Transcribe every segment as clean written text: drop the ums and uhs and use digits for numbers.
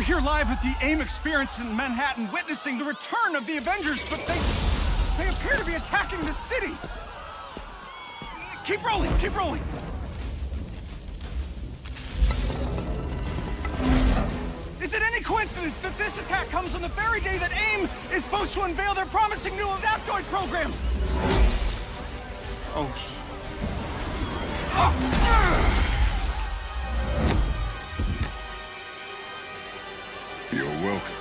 We're here live at the AIM experience in Manhattan, witnessing the return of the Avengers, but they appear to be attacking the city. Keep rolling, keep rolling. Is it any coincidence that this attack comes on the very day that AIM is supposed to unveil their promising new Adaptoid program? Oh. You're welcome.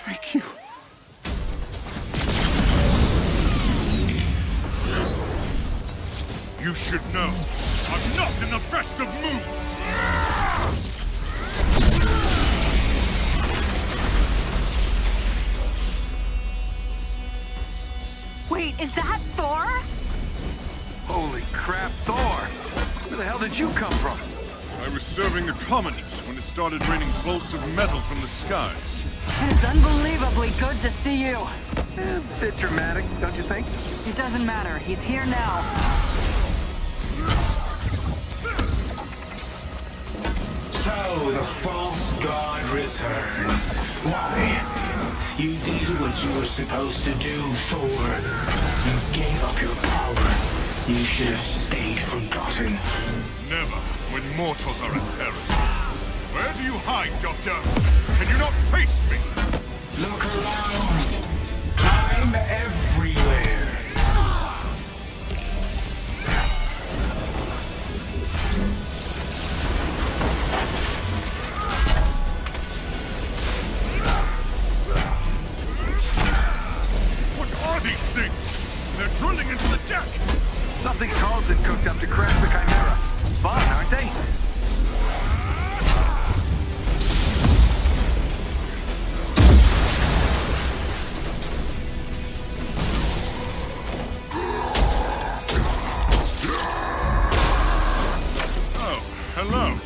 Thank you. You should know, I'm not in the best of moods! Wait, is that Thor? Holy crap, Thor! Where the hell did you come from? I was serving the commoners when it started raining bolts of metal from the skies. It's unbelievably good to see you. A bit dramatic, don't you think? It doesn't matter. He's here now. So, the false god returns. Why? You did what you were supposed to do, Thor. You gave up your power. You should have stayed forgotten. Never, when mortals are in peril. Where do you hide, Doctor? Can you not face me? Look around. I'm everywhere. What are these things? They're drilling into the deck! Something Carlton cooked up to crash the Chimera. Fun, aren't they? Oh, hello.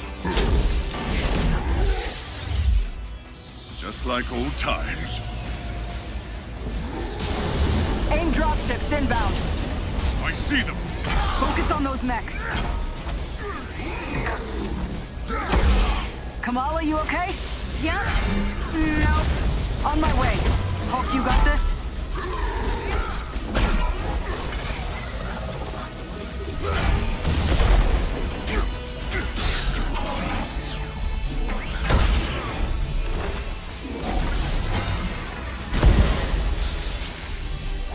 Just like old times. AIM dropships inbound. I see them. Focus on those mechs. Kamala, you okay? Yeah? No. On my way. Hulk, you got this?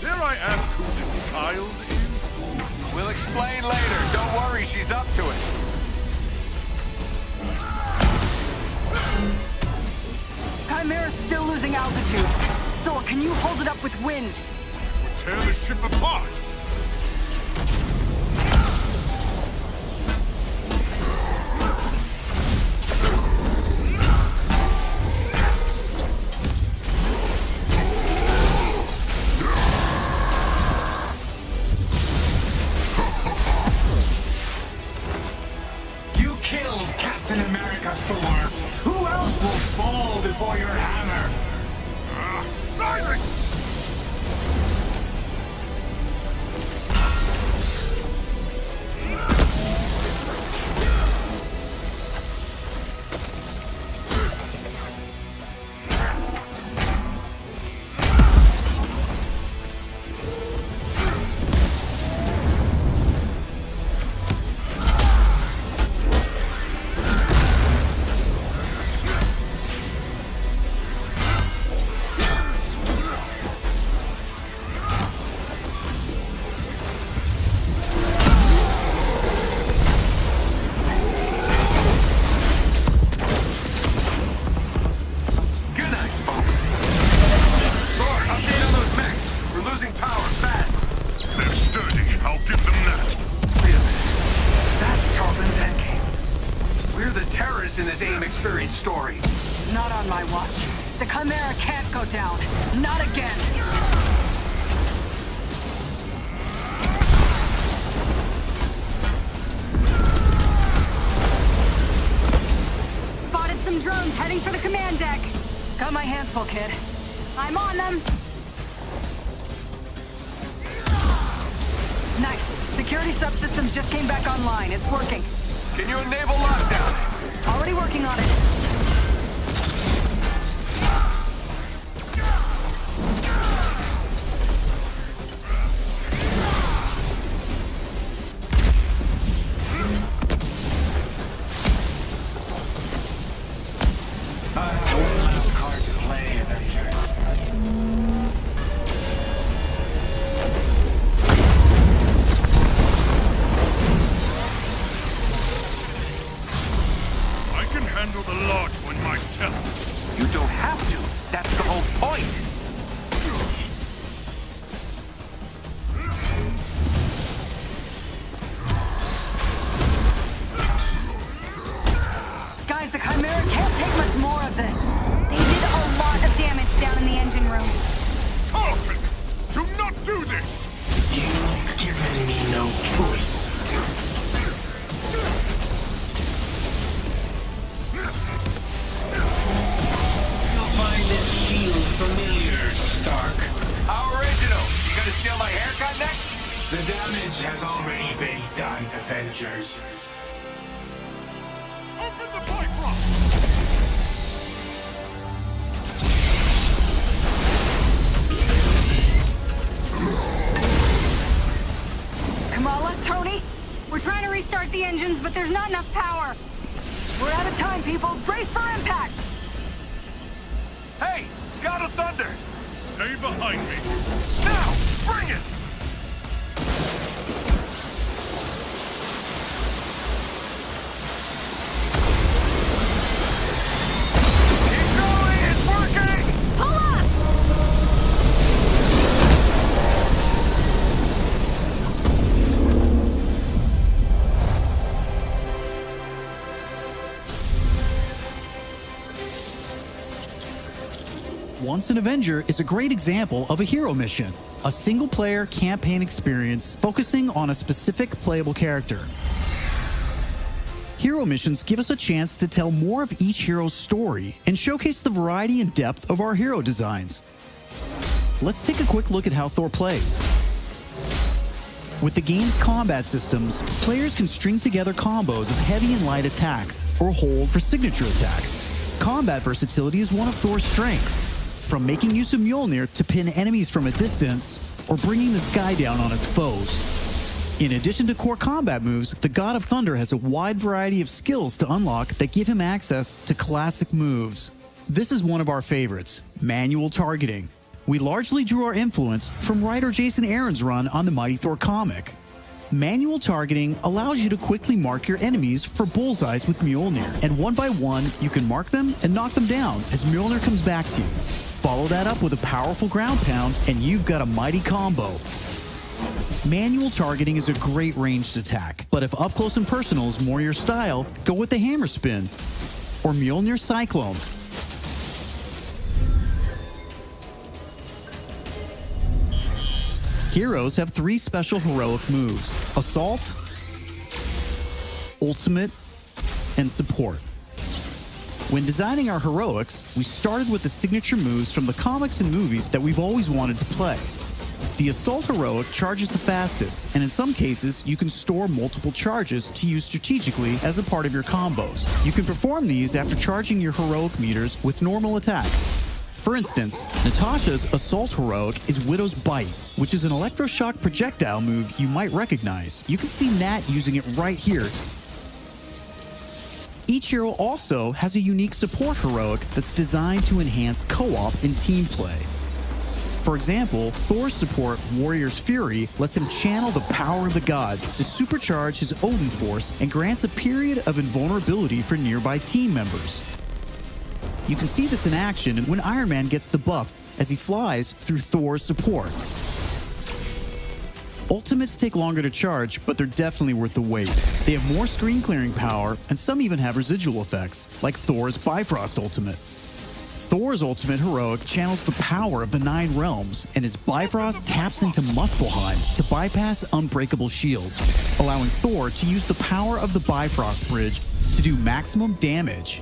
Dare I ask who this child is? We'll explain later. Don't worry, she's up to it. Chimera's still losing altitude. Thor, can you hold it up with wind? We'll tear the ship apart! You killed Captain America, Thor. Who else will fall before your hammer? Silence! In this AIM experience story. Not on my watch. The Chimera can't go down. Not again. Spotted some drones heading for the command deck. Got my hands full, kid. I'm on them. Nice. Security subsystems just came back online. It's working. Can you enable lockdown? Already working on it. One last card to play, Avengers. I can handle the large one myself. You don't have to. That's the whole point. Guys, the Chimera can't take much more of this. They did a lot of damage down in the engine room. Tartan! Do not do this! You've given me no choice. You'll find this shield familiar, Stark. How original. You gonna steal my haircut next? The damage has already been done, Avengers. Open the Bifrost! Kamala, Tony, we're trying to restart the engines, but there's not enough power. We're out of time, people. Brace for impact. Hey, God of Thunder. Stay behind me. Now, bring it. Keep going, it's working. Pull up! Once an Avenger is a great example of a hero mission, a single-player campaign experience focusing on a specific playable character. Hero missions give us a chance to tell more of each hero's story and showcase the variety and depth of our hero designs. Let's take a quick look at how Thor plays. With the game's combat systems, players can string together combos of heavy and light attacks, or hold for signature attacks. Combat versatility is one of Thor's strengths, from making use of Mjolnir to pin enemies from a distance, or bringing the sky down on his foes. In addition to core combat moves, the God of Thunder has a wide variety of skills to unlock that give him access to classic moves. This is one of our favorites, manual targeting. We largely drew our influence from writer Jason Aaron's run on the Mighty Thor comic. Manual targeting allows you to quickly mark your enemies for bullseyes with Mjolnir, and one by one, you can mark them and knock them down as Mjolnir comes back to you. Follow that up with a powerful ground pound, and you've got a mighty combo. Manual targeting is a great ranged attack, but if up close and personal is more your style, go with the hammer spin or Mjolnir Cyclone. Heroes have 3 special heroic moves: Assault, Ultimate, and Support. When designing our heroics, we started with the signature moves from the comics and movies that we've always wanted to play. The Assault heroic charges the fastest, and in some cases, you can store multiple charges to use strategically as a part of your combos. You can perform these after charging your heroic meters with normal attacks. For instance, Natasha's Assault heroic is Widow's Bite, which is an electroshock projectile move you might recognize. You can see Nat using it right here. Each hero also has a unique support heroic that's designed to enhance co-op and team play. For example, Thor's support, Warrior's Fury, lets him channel the power of the gods to supercharge his Odin force and grants a period of invulnerability for nearby team members. You can see this in action when Iron Man gets the buff as he flies through Thor's support. Ultimates take longer to charge, but they're definitely worth the wait. They have more screen clearing power, and some even have residual effects, like Thor's Bifrost Ultimate. Thor's Ultimate heroic channels the power of the 9 realms, and his Bifrost taps into Muspelheim to bypass unbreakable shields, allowing Thor to use the power of the Bifrost Bridge to do maximum damage.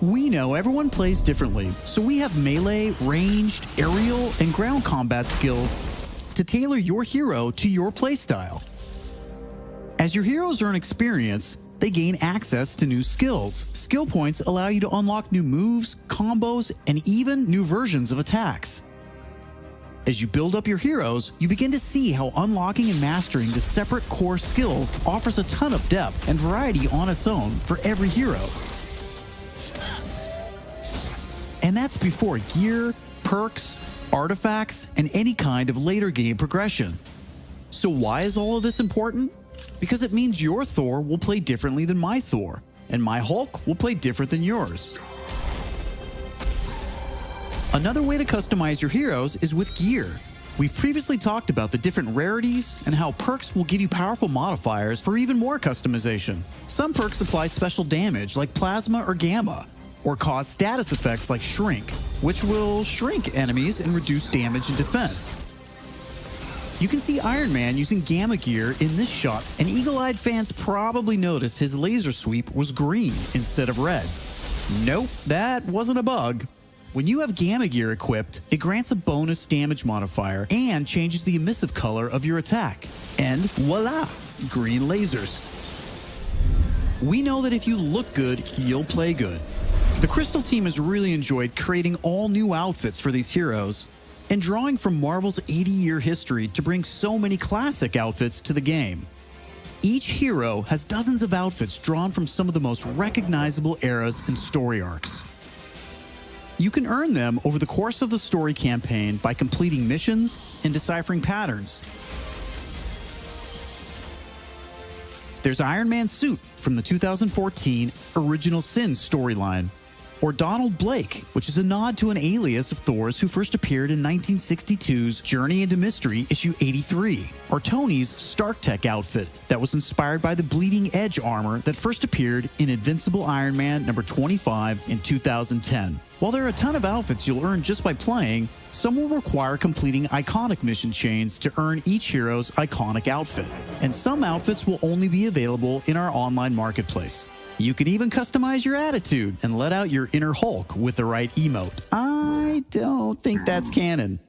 We know everyone plays differently, so we have melee, ranged, aerial, and ground combat skills to tailor your hero to your playstyle. As your heroes earn experience, they gain access to new skills. Skill points allow you to unlock new moves, combos, and even new versions of attacks. As you build up your heroes, you begin to see how unlocking and mastering the separate core skills offers a ton of depth and variety on its own for every hero. And that's before gear, perks, artifacts, and any kind of later game progression. So why is all of this important? Because it means your Thor will play differently than my Thor, and my Hulk will play different than yours. Another way to customize your heroes is with gear. We've previously talked about the different rarities and how perks will give you powerful modifiers for even more customization. Some perks apply special damage like plasma or gamma, or cause status effects like shrink, which will shrink enemies and reduce damage and defense. You can see Iron Man using gamma gear in this shot, and eagle-eyed fans probably noticed his laser sweep was green instead of red. Nope, that wasn't a bug. When you have gamma gear equipped, it grants a bonus damage modifier and changes the emissive color of your attack. And voila, green lasers. We know that if you look good, you'll play good. The Crystal team has really enjoyed creating all new outfits for these heroes and drawing from Marvel's 80-year history to bring so many classic outfits to the game. Each hero has dozens of outfits drawn from some of the most recognizable eras and story arcs. You can earn them over the course of the story campaign by completing missions and deciphering patterns. There's Iron Man's suit from the 2014 Original Sin storyline, or Donald Blake, which is a nod to an alias of Thor's who first appeared in 1962's Journey into Mystery issue 83, or Tony's Stark Tech outfit that was inspired by the Bleeding Edge armor that first appeared in Invincible Iron Man number 25 in 2010. While there are a ton of outfits you'll earn just by playing, some will require completing iconic mission chains to earn each hero's iconic outfit, and some outfits will only be available in our online marketplace. You can even customize your attitude and let out your inner Hulk with the right emote. I don't think that's canon.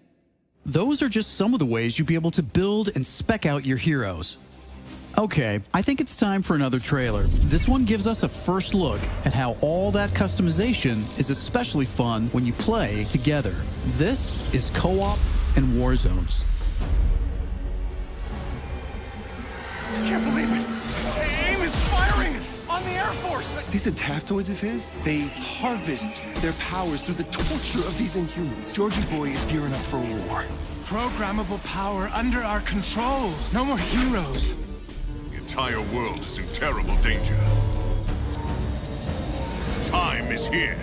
Those are just some of the ways you'll be able to build and spec out your heroes. Okay, I think it's time for another trailer. This one gives us a first look at how all that customization is especially fun when you play together. This is Co-op and War Zones. I can't believe it! AIM is firing on the Air Force! These adaptoids of his, they harvest their powers through the torture of these Inhumans. Georgie Boy is gearing up for war. Programmable power under our control. No more heroes. The entire world is in terrible danger. Time is here.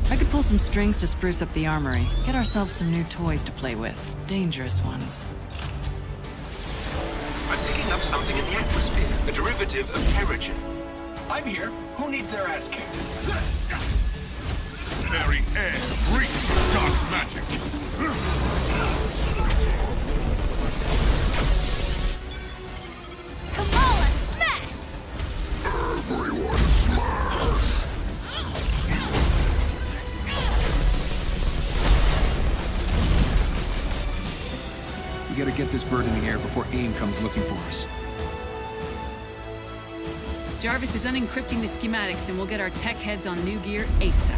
I could pull some strings to spruce up the armory. Get ourselves some new toys to play with. Dangerous ones. I'm picking up something in the atmosphere. A derivative of Terrigen. I'm here. Who needs their ass kicked? Very air reeks of dark magic. Kamala, smash! Everyone smash! We gotta get this bird in the air before AIM comes looking for us. Jarvis is unencrypting the schematics and we'll get our tech heads on new gear ASAP.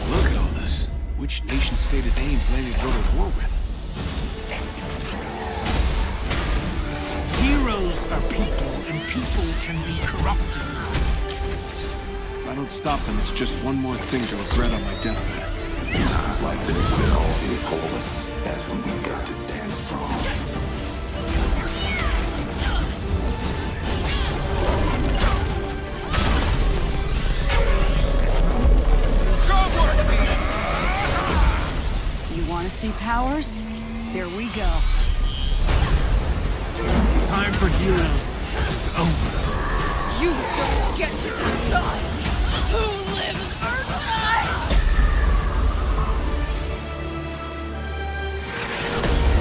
Look at all this. Which nation state is AIM planning to go to war with? Heroes are people, and people can be corrupted. If I don't stop them, it's just one more thing to regret on my deathbed. In times like this, when all seems hopeless, that's when we've got to stand strong. You want to see powers? Here we go. Time for heroes is over. You don't get to decide who lives or dies!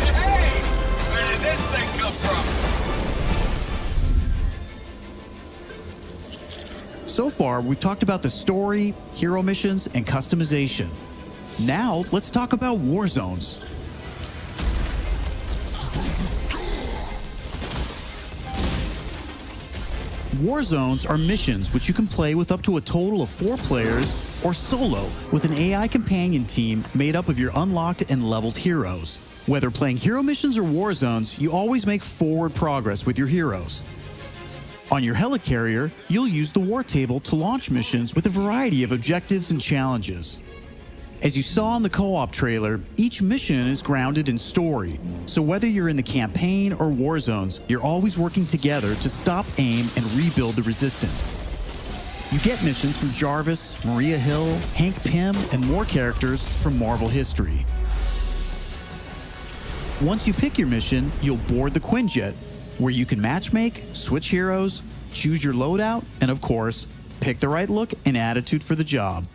Hey! Where did this thing come from? So far, we've talked about the story, hero missions, and customization. Now, let's talk about war zones. War zones are missions which you can play with up to a total of 4 players or solo with an AI companion team made up of your unlocked and leveled heroes. Whether playing hero missions or war zones, you always make forward progress with your heroes. On your helicarrier, you'll use the war table to launch missions with a variety of objectives and challenges. As you saw in the co-op trailer, each mission is grounded in story, so whether you're in the campaign or war zones, you're always working together to stop AIM and rebuild the resistance. You get missions from Jarvis, Maria Hill, Hank Pym, and more characters from Marvel history. Once you pick your mission, you'll board the Quinjet, where you can matchmake, switch heroes, choose your loadout, and of course, pick the right look and attitude for the job.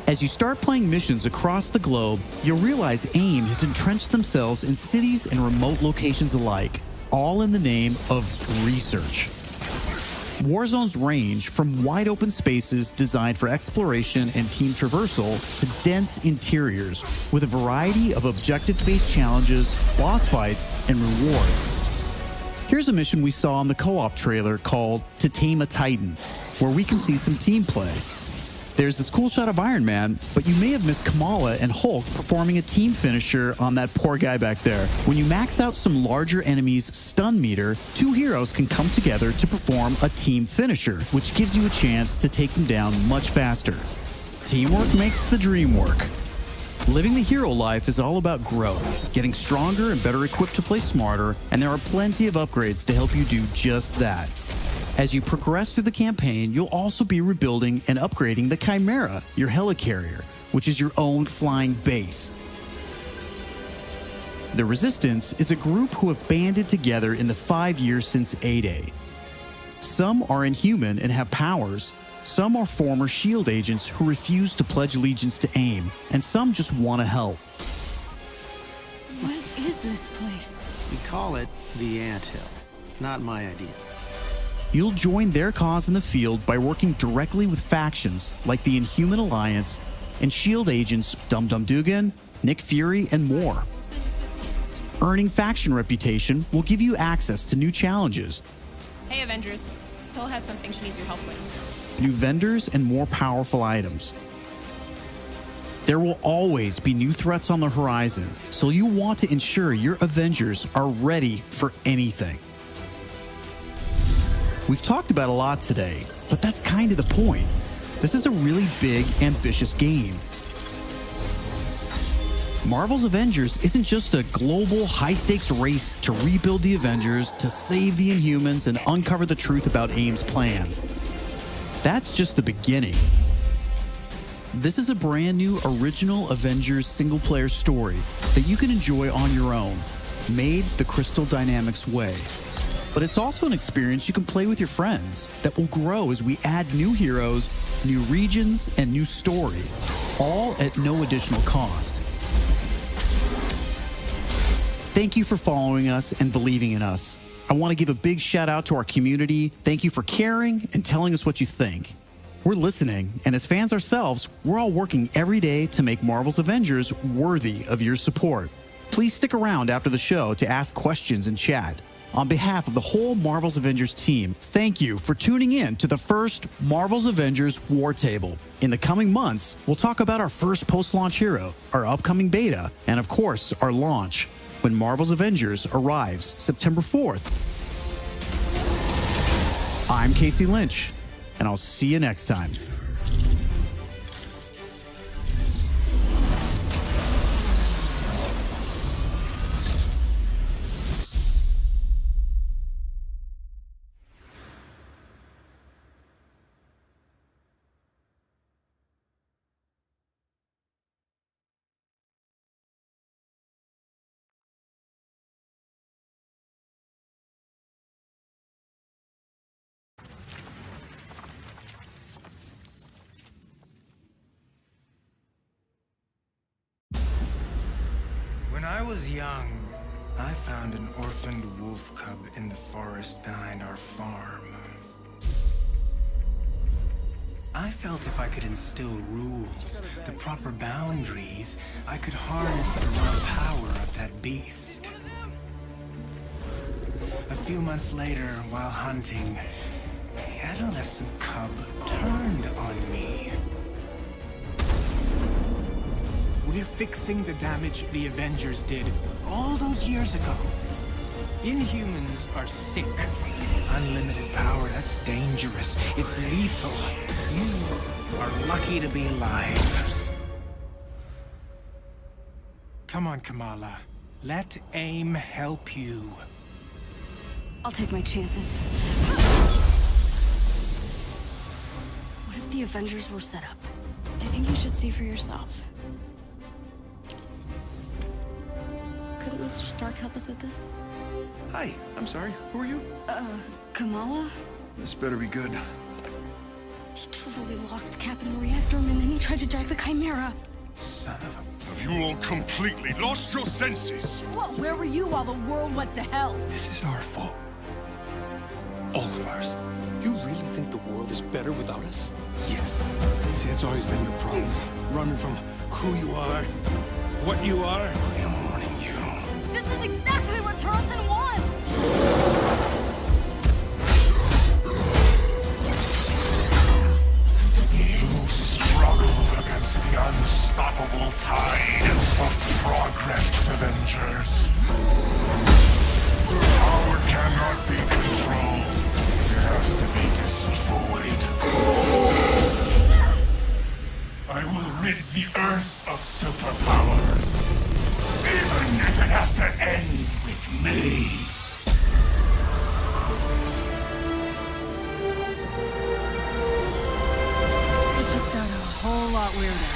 As you start playing missions across the globe, you'll realize AIM has entrenched themselves in cities and remote locations alike, all in the name of research. War zones range from wide open spaces designed for exploration and team traversal to dense interiors with a variety of objective-based challenges, boss fights, and rewards. Here's a mission we saw in the co-op trailer called To Tame a Titan, where we can see some team play. There's this cool shot of Iron Man, but you may have missed Kamala and Hulk performing a team finisher on that poor guy back there. When you max out some larger enemies' stun meter, 2 heroes can come together to perform a team finisher, which gives you a chance to take them down much faster. Teamwork makes the dream work. Living the hero life is all about growth, getting stronger and better equipped to play smarter, and there are plenty of upgrades to help you do just that. As you progress through the campaign, you'll also be rebuilding and upgrading the Chimera, your helicarrier, which is your own flying base. The Resistance is a group who have banded together in the 5 years since A-Day. Some are inhuman and have powers, some are former SHIELD agents who refuse to pledge allegiance to AIM, and some just want to help. What is this place? We call it the Anthill. Not my idea. You'll join their cause in the field by working directly with factions like the Inhuman Alliance and SHIELD agents Dum Dum Dugan, Nick Fury, and more. Earning faction reputation will give you access to new challenges, Hey, Avengers. Hill has something she needs your help with. new vendors, and more powerful items. There will always be new threats on the horizon, so you want to ensure your Avengers are ready for anything. We've talked about a lot today, but that's kind of the point. This is a really big, ambitious game. Marvel's Avengers isn't just a global, high-stakes race to rebuild the Avengers, to save the Inhumans, and uncover the truth about AIM's plans. That's just the beginning. This is a brand new original Avengers single-player story that you can enjoy on your own, made the Crystal Dynamics way. But it's also an experience you can play with your friends that will grow as we add new heroes, new regions, and new story, all at no additional cost. Thank you for following us and believing in us. I want to give a big shout out to our community. Thank you for caring and telling us what you think. We're listening, and as fans ourselves, we're all working every day to make Marvel's Avengers worthy of your support. Please stick around after the show to ask questions and chat. On behalf of the whole Marvel's Avengers team, thank you for tuning in to the first Marvel's Avengers War Table. In the coming months, we'll talk about our first post-launch hero, our upcoming beta, and of course, our launch, when Marvel's Avengers arrives September 4th. I'm Casey Lynch, and I'll see you next time. When I was young, I found an orphaned wolf cub in the forest behind our farm. I felt if I could instill rules, the proper boundaries, I could harness the raw power of that beast. A few months later, while hunting, the adolescent cub turned on me. We're fixing the damage the Avengers did all those years ago. Inhumans are sick. Unlimited power, that's dangerous. It's lethal. You are lucky to be alive. Come on, Kamala. Let AIM help you. I'll take my chances. What if the Avengers were set up? I think you should see for yourself. Couldn't Mr. Stark help us with this? Hi, I'm sorry. Who are you? Kamala? This better be good. He totally locked Cap in the reactor room and then he tried to jack the Chimera. Son of a... Have you all completely lost your senses? Well, where were you while the world went to hell? This is our fault. All of ours. You really think the world is better without us? Yes. See, that's always been your problem. Running from who you are, what you are. I'm warning you. This is exactly what Tarleton wants! You struggle against the unstoppable tide of progress, Avengers. Power cannot be controlled. It has to be destroyed. I will rid the Earth of superpowers. Even if it has to end with me. This just got a whole lot weirder.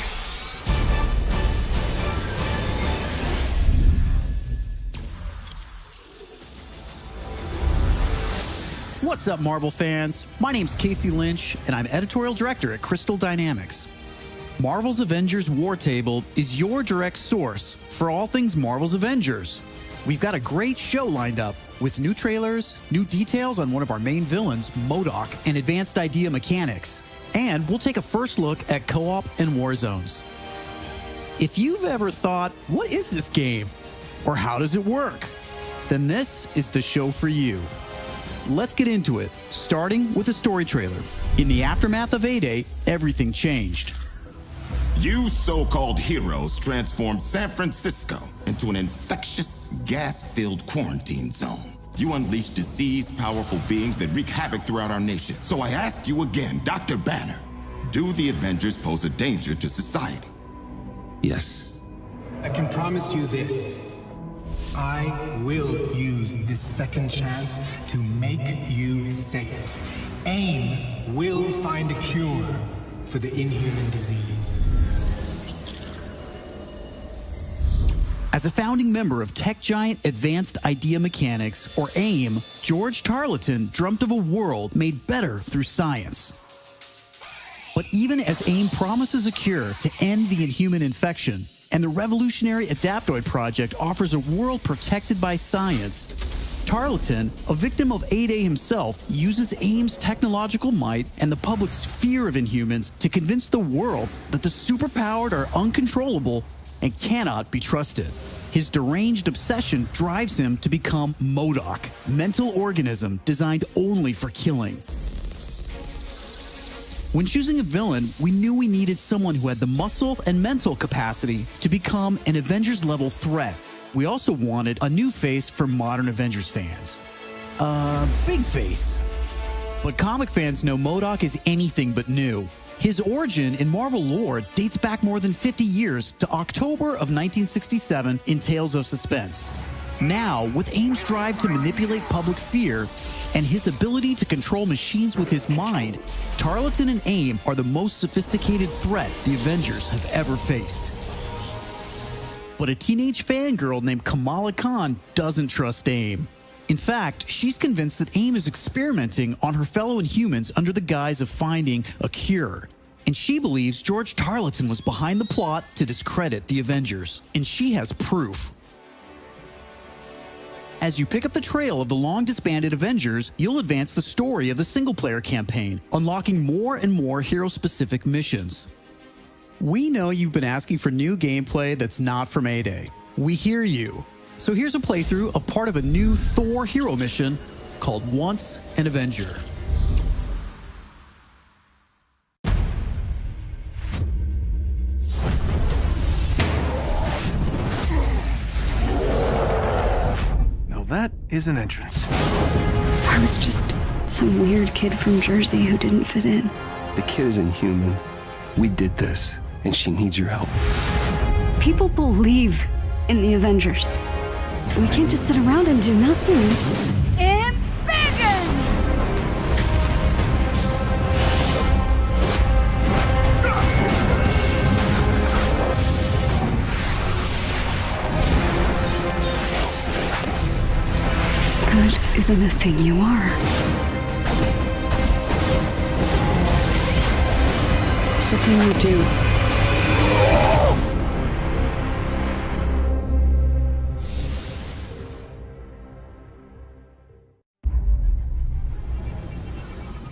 What's up, Marvel fans? My name's Casey Lynch, and I'm editorial director at Crystal Dynamics. Marvel's Avengers War Table is your direct source for all things Marvel's Avengers. We've got a great show lined up with new trailers, new details on one of our main villains, MODOK, and advanced idea mechanics. And we'll take a first look at co-op and war zones. If you've ever thought, what is this game? Or how does it work? Then this is the show for you. Let's get into it, starting with a story trailer. In the aftermath of A-Day, everything changed. You so-called heroes transformed San Francisco into an infectious, gas-filled quarantine zone. You unleashed diseased, powerful beings that wreak havoc throughout our nation. So I ask you again, Dr. Banner, do the Avengers pose a danger to society? Yes. I can promise you this. I will use this second chance to make you safe. AIM will find a cure for the inhuman disease. As a founding member of tech giant Advanced Idea Mechanics, or AIM, George Tarleton dreamt of a world made better through science. But even as AIM promises a cure to end the inhuman infection, and the revolutionary Adaptoid project offers a world protected by science, Tarleton, a victim of A-Day himself, uses AIM's technological might and the public's fear of Inhumans to convince the world that the superpowered are uncontrollable and cannot be trusted. His deranged obsession drives him to become MODOK, mental organism designed only for killing. When choosing a villain, we knew we needed someone who had the muscle and mental capacity to become an Avengers-level threat. We also wanted a new face for modern Avengers fans. Big face. But comic fans know MODOK is anything but new. His origin in Marvel lore dates back more than 50 years to October of 1967 in Tales of Suspense. Now, with AIM's drive to manipulate public fear and his ability to control machines with his mind, Tarleton and AIM are the most sophisticated threat the Avengers have ever faced. But a teenage fangirl named Kamala Khan doesn't trust AIM. In fact, she's convinced that AIM is experimenting on her fellow Inhumans under the guise of finding a cure. And she believes George Tarleton was behind the plot to discredit the Avengers. And she has proof. As you pick up the trail of the long-disbanded Avengers, you'll advance the story of the single-player campaign, unlocking more and more hero-specific missions. We know you've been asking for new gameplay that's not from A-Day. We hear you. So here's a playthrough of part of a new Thor hero mission called Once an Avenger. Now that is an entrance. I was just some weird kid from Jersey who didn't fit in. The kid isn't human. We did this, and she needs your help. People believe in the Avengers. We can't just sit around and do nothing. Embiggen! Good isn't a thing you are. It's a thing you do.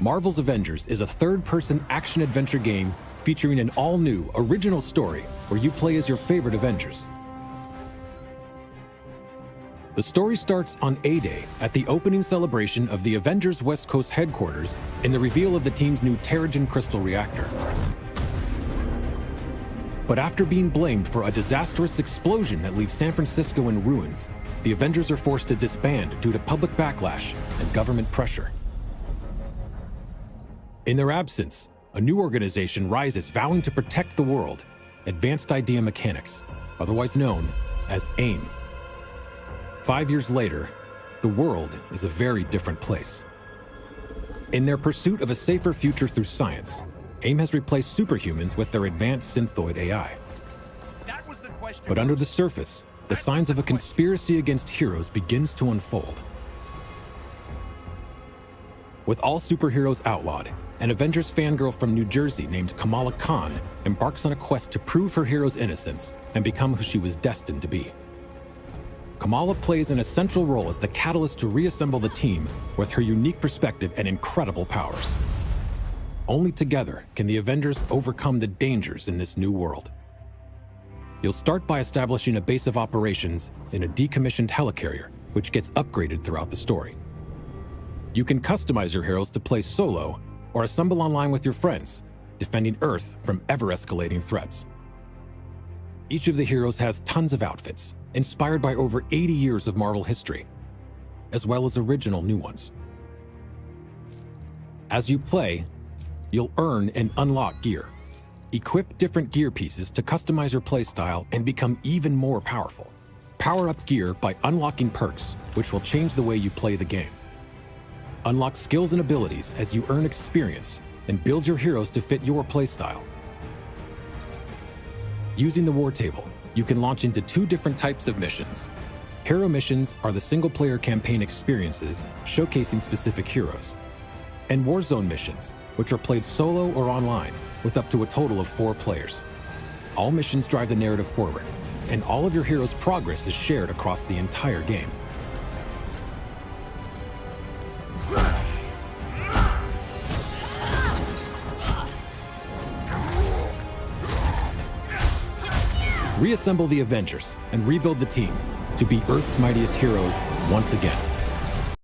Marvel's Avengers is a third-person action-adventure game featuring an all-new, original story where you play as your favorite Avengers. The story starts on A-Day at the opening celebration of the Avengers West Coast headquarters in the reveal of the team's new Terrigen crystal reactor. But after being blamed for a disastrous explosion that leaves San Francisco in ruins, the Avengers are forced to disband due to public backlash and government pressure. In their absence, a new organization rises vowing to protect the world, Advanced Idea Mechanics, otherwise known as AIM. 5 years later, the world is a very different place. In their pursuit of a safer future through science, AIM has replaced superhumans with their advanced synthoid AI. But under the surface, the signs of a conspiracy against heroes begins to unfold. With all superheroes outlawed, an Avengers fangirl from New Jersey named Kamala Khan embarks on a quest to prove her hero's innocence and become who she was destined to be. Kamala plays an essential role as the catalyst to reassemble the team with her unique perspective and incredible powers. Only together can the Avengers overcome the dangers in this new world. You'll start by establishing a base of operations in a decommissioned helicarrier, which gets upgraded throughout the story. You can customize your heroes to play solo or assemble online with your friends, defending Earth from ever-escalating threats. Each of the heroes has tons of outfits, inspired by over 80 years of Marvel history, as well as original new ones. As you play, you'll earn and unlock gear. Equip different gear pieces to customize your playstyle and become even more powerful. Power up gear by unlocking perks, which will change the way you play the game. Unlock skills and abilities as you earn experience and build your heroes to fit your playstyle. Using the war table, you can launch into 2 different types of missions. Hero missions are the single-player campaign experiences showcasing specific heroes, and Warzone missions, which are played solo or online with up to a total of 4 players. All missions drive the narrative forward, and all of your heroes' progress is shared across the entire game. Reassemble the Avengers and rebuild the team to be Earth's mightiest heroes once again.